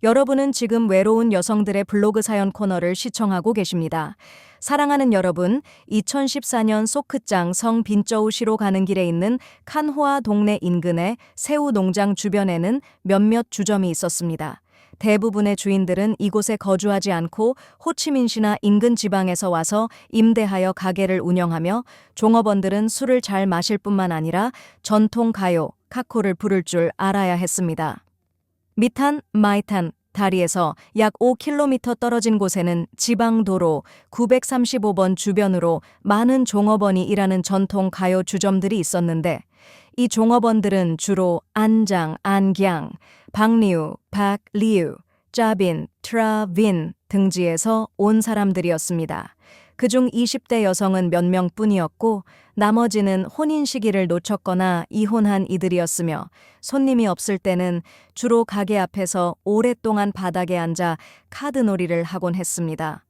여러분은 지금 외로운 여성들의 블로그 사연 코너를 시청하고 계십니다. 사랑하는 여러분, 2014년 소크장 성 빈저우시로 가는 길에 있는 칸호아 동네 인근의 새우 농장 주변에는 몇몇 주점이 있었습니다. 대부분의 주인들은 이곳에 거주하지 않고 호치민시나 인근 지방에서 와서 임대하여 가게를 운영하며 종업원들은 술을 잘 마실 뿐만 아니라 전통 가요, 카코를 부를 줄 알아야 했습니다. 미탄, 마이탄 다리에서 약 5km 떨어진 곳에는 지방도로 935번 주변으로 많은 종업원이 일하는 전통 가요 주점들이 있었는데 이 종업원들은 주로 안장, 안경, 박리우, 박리우, 짜빈, 트라빈 등지에서 온 사람들이었습니다. 그중 20대 여성은 몇 명뿐이었고 나머지는 혼인 시기를 놓쳤거나 이혼한 이들이었으며 손님이 없을 때는 주로 가게 앞에서 오랫동안 바닥에 앉아 카드놀이를 하곤 했습니다.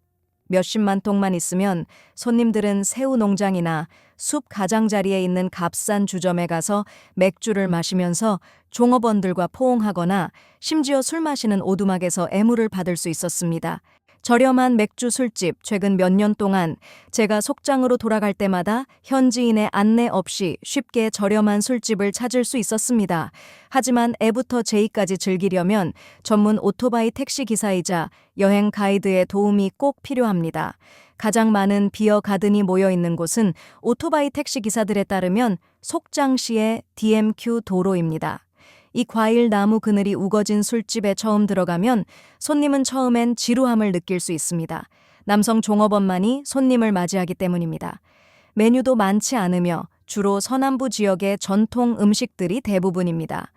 몇십만 통만 있으면 손님들은 새우 농장이나 숲 가장자리에 있는 값싼 주점에 가서 맥주를 마시면서 종업원들과 포옹하거나 심지어 술 마시는 오두막에서 애무를 받을 수 있었습니다. 저렴한 맥주 술집 최근 몇 년 동안 제가 속장으로 돌아갈 때마다 현지인의 안내 없이 쉽게 저렴한 술집을 찾을 수 있었습니다. 하지만 A부터 J까지 즐기려면 전문 오토바이 택시 기사이자 여행 가이드의 도움이 꼭 필요합니다. 가장 많은 비어 가든이 모여 있는 곳은 오토바이 택시 기사들에 따르면 속장시의 DMQ 도로입니다. 이 과일 나무 그늘이 우거진 술집에 처음 들어가면 손님은 처음엔 지루함을 느낄 수 있습니다. 남성 종업원만이 손님을 맞이하기 때문입니다. 메뉴도 많지 않으며 주로 서남부 지역의 전통 음식들이 대부분입니다.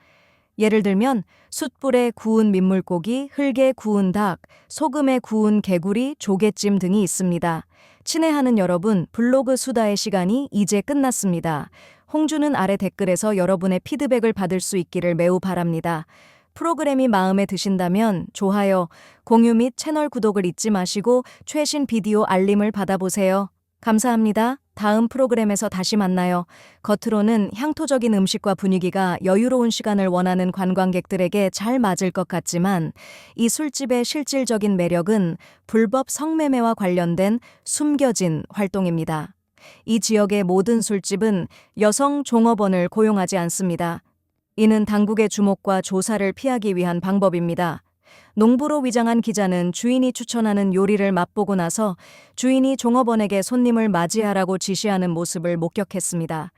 예를 들면 숯불에 구운 민물고기, 흙에 구운 닭, 소금에 구운 개구리, 조개찜 등이 있습니다. 친애하는 여러분, 블로그 수다의 시간이 이제 끝났습니다. 홍주는 아래 댓글에서 여러분의 피드백을 받을 수 있기를 매우 바랍니다. 프로그램이 마음에 드신다면 좋아요, 공유 및 채널 구독을 잊지 마시고 최신 비디오 알림을 받아보세요. 감사합니다. 다음 프로그램에서 다시 만나요. 겉으로는 향토적인 음식과 분위기가 여유로운 시간을 원하는 관광객들에게 잘 맞을 것 같지만 이 술집의 실질적인 매력은 불법 성매매와 관련된 숨겨진 활동입니다. 이 지역의 모든 술집은 여성 종업원을 고용하지 않습니다. 이는 당국의 주목과 조사를 피하기 위한 방법입니다. 농부로 위장한 기자는 주인이 추천하는 요리를 맛보고 나서 주인이 종업원에게 손님을 맞이하라고 지시하는 모습을 목격했습니다.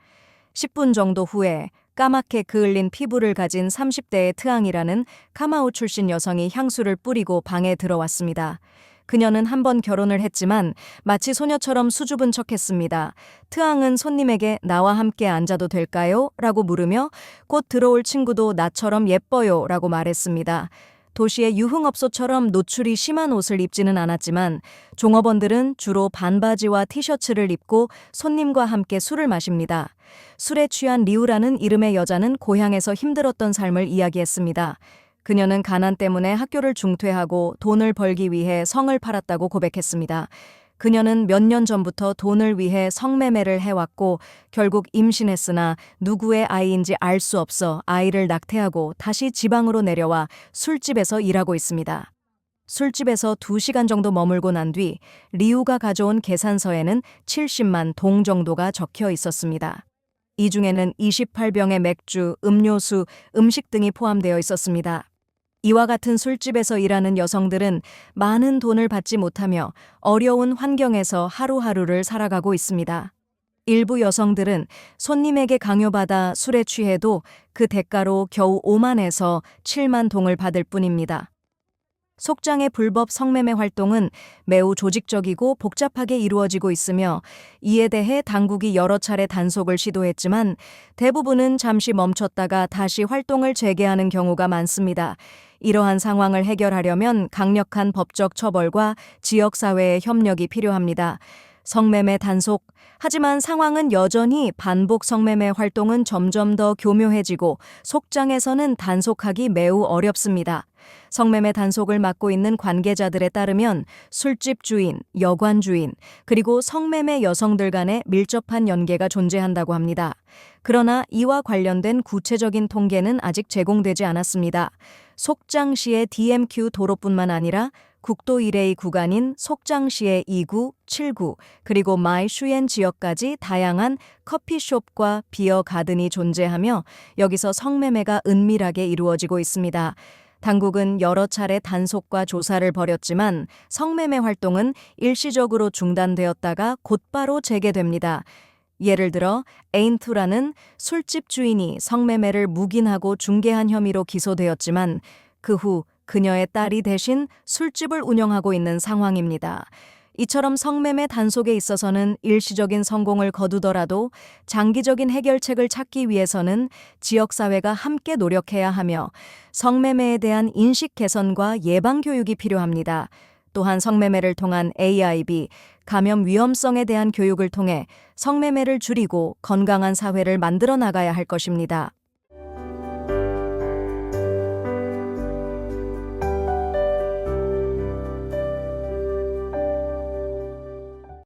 10분 정도 후에 까맣게 그을린 피부를 가진 30대의 트앙이라는 카마우 출신 여성이 향수를 뿌리고 방에 들어왔습니다. 그녀는 한 번 결혼을 했지만 마치 소녀처럼 수줍은 척했습니다. 트앙은 손님에게 나와 함께 앉아도 될까요? 라고 물으며 곧 들어올 친구도 나처럼 예뻐요 라고 말했습니다. 도시의 유흥업소처럼 노출이 심한 옷을 입지는 않았지만 종업원들은 주로 반바지와 티셔츠를 입고 손님과 함께 술을 마십니다. 술에 취한 리우라는 이름의 여자는 고향에서 힘들었던 삶을 이야기했습니다. 그녀는 가난 때문에 학교를 중퇴하고 돈을 벌기 위해 성을 팔았다고 고백했습니다. 그녀는 몇 년 전부터 돈을 위해 성매매를 해왔고 결국 임신했으나 누구의 아이인지 알 수 없어 아이를 낙태하고 다시 지방으로 내려와 술집에서 일하고 있습니다. 술집에서 2시간 정도 머물고 난 뒤 리우가 가져온 계산서에는 70만 동 정도가 적혀 있었습니다. 이 중에는 28병의 맥주, 음료수, 음식 등이 포함되어 있었습니다. 이와 같은 술집에서 일하는 여성들은 많은 돈을 받지 못하며 어려운 환경에서 하루하루를 살아가고 있습니다. 일부 여성들은 손님에게 강요받아 술에 취해도 그 대가로 겨우 5만에서 7만 동을 받을 뿐입니다. 속장의 불법 성매매 활동은 매우 조직적이고 복잡하게 이루어지고 있으며 이에 대해 당국이 여러 차례 단속을 시도했지만 대부분은 잠시 멈췄다가 다시 활동을 재개하는 경우가 많습니다. 이러한 상황을 해결하려면 강력한 법적 처벌과 지역사회의 협력이 필요합니다. 성매매 단속. 하지만 상황은 여전히 반복 성매매 활동은 점점 더 교묘해지고 속장에서는 단속하기 매우 어렵습니다. 성매매 단속을 맡고 있는 관계자들에 따르면 술집 주인, 여관 주인, 그리고 성매매 여성들 간의 밀접한 연계가 존재한다고 합니다. 그러나 이와 관련된 구체적인 통계는 아직 제공되지 않았습니다. 속장시의 DMQ 도로뿐만 아니라 국도 1A 구간인 속장시의 2구, 7구, 그리고 마이 슈엔 지역까지 다양한 커피숍과 비어 가든이 존재하며 여기서 성매매가 은밀하게 이루어지고 있습니다. 당국은 여러 차례 단속과 조사를 벌였지만 성매매 활동은 일시적으로 중단되었다가 곧바로 재개됩니다. 예를 들어 에인투라는 술집 주인이 성매매를 묵인하고 중개한 혐의로 기소되었지만 그 후 그녀의 딸이 대신 술집을 운영하고 있는 상황입니다. 이처럼 성매매 단속에 있어서는 일시적인 성공을 거두더라도 장기적인 해결책을 찾기 위해서는 지역사회가 함께 노력해야 하며 성매매에 대한 인식 개선과 예방 교육이 필요합니다. 또한 성매매를 통한 AIB, 감염 위험성에 대한 교육을 통해 성매매를 줄이고 건강한 사회를 만들어 나가야 할 것입니다.